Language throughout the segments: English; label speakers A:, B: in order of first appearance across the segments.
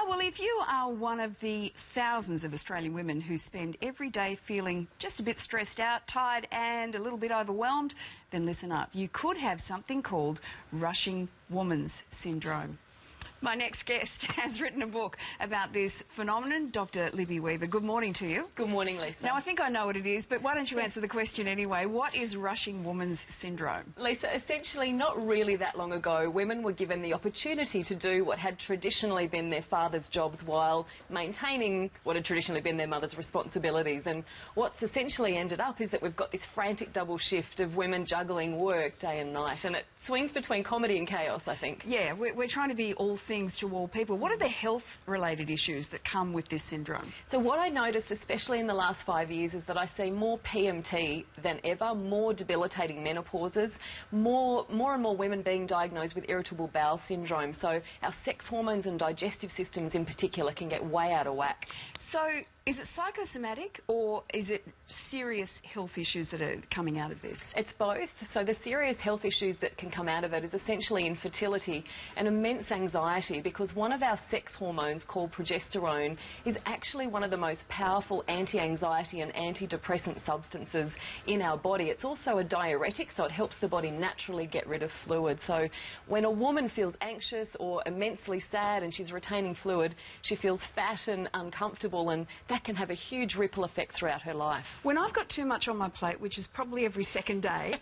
A: Carl, well, if you are one of the thousands of Australian women who spend every day feeling just a bit stressed out, tired and a little bit overwhelmed, then listen up. You could have something called rushing woman's syndrome. My next guest has written a book about this phenomenon, Dr. Libby Weaver. Good morning to you.
B: Good morning, Lisa.
A: Now, I think I know what it is, but why don't you answer the question anyway? What is rushing woman's syndrome?
B: Lisa, essentially not really that long ago, women were given the opportunity to do what had traditionally been their father's jobs while maintaining what had traditionally been their mother's responsibilities. And what's essentially ended up is that we've got this frantic double shift of women juggling work day and night, and it swings between comedy and chaos, I think.
A: Yeah, we're trying to be all things to all people. What are the health-related issues that come with this syndrome?
B: So what I noticed, especially in the last 5 years, is that I see more PMT than ever, more debilitating menopauses, more and more women being diagnosed with irritable bowel syndrome. So our sex hormones and digestive systems in particular can get way out of whack.
A: So is it psychosomatic or is it serious health issues that are coming out of this?
B: It's both. So the serious health issues that can come out of it is essentially infertility and immense anxiety, because one of our sex hormones called progesterone is actually one of the most powerful anti-anxiety and antidepressant substances in our body. It's also a diuretic, so it helps the body naturally get rid of fluid. So when a woman feels anxious or immensely sad and she's retaining fluid, she feels fat and uncomfortable, and that can have a huge ripple effect throughout her life.
A: When I've got too much on my plate, which is probably every second day,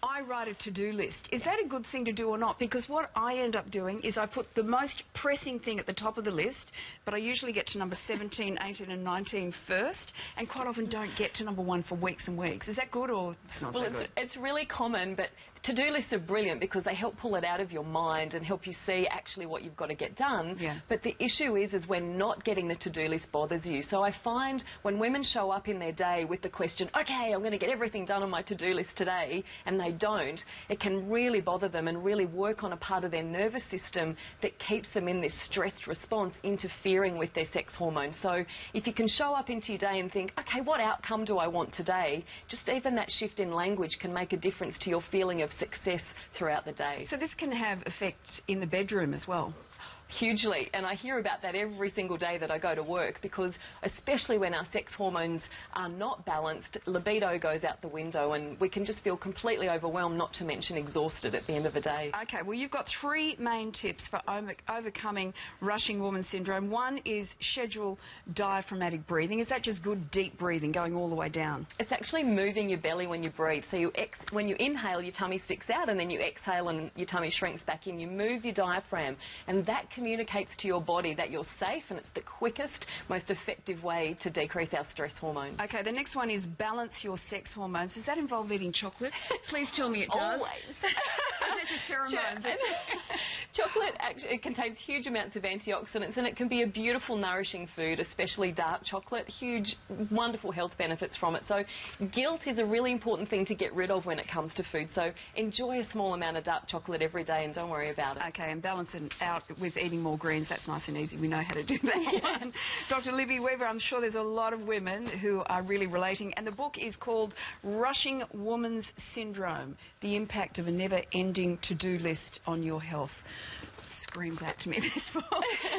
A: I write a to-do list. Is that a good thing to do or not? Because what I end up doing is I put the most pressing thing at the top of the list, but I usually get to number 17, 18 and 19 first, and quite often don't get to number 1 for weeks and weeks. Is that good or it's not so good?
B: It's really common, but to-do lists are brilliant because they help pull it out of your mind and help you see actually what you've got to get done.
A: Yeah.
B: But the issue is when not getting the to-do list bothers you. So I find when women show up in their day with the question, okay, I'm going to get everything done on my to-do list today, and they don't, it can really bother them and really work on a part of their nervous system that keeps them in this stressed response, interfering with their sex hormones. So if you can show up into your day and think, okay, what outcome do I want today? Just even that shift in language can make a difference to your feeling of success throughout the day.
A: So this can have effect in the bedroom as well?
B: Hugely, and I hear about that every single day that I go to work, because especially when our sex hormones are not balanced, libido goes out the window and we can just feel completely overwhelmed, not to mention exhausted at the end of the day.
A: Okay, well, you've got 3 main tips for overcoming rushing woman syndrome. One is schedule diaphragmatic breathing. Is that just good deep breathing going all the way down?
B: It's actually moving your belly when you breathe. So when you inhale, your tummy sticks out, and then you exhale and your tummy shrinks back in. You move your diaphragm, and that communicates to your body that you're safe, and it's the quickest, most effective way to decrease our stress hormones.
A: Okay, the next one is balance your sex hormones. Does that involve eating chocolate? Please tell me it does.
B: Always.
A: Is that just pheromones?
B: Chocolate actually contains huge amounts of antioxidants, and it can be a beautiful, nourishing food, especially dark chocolate. Huge, wonderful health benefits from it. So guilt is a really important thing to get rid of when it comes to food. So enjoy a small amount of dark chocolate every day and don't worry about it.
A: Okay, and balance it out with eating more greens. That's nice and easy. We know how to do that one. Dr. Libby Weaver, I'm sure there's a lot of women who are really relating, and the book is called Rushing Woman's Syndrome, the impact of a never-ending to-do list on your health. Screams out to me, this book.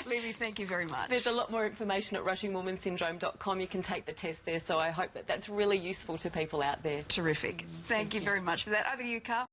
A: Libby, thank you very much.
B: There's a lot more information at rushingwomansyndrome.com. You can take the test there, so I hope that that's really useful to people out there.
A: Terrific. Thank you very much for that. Over to you, Carl.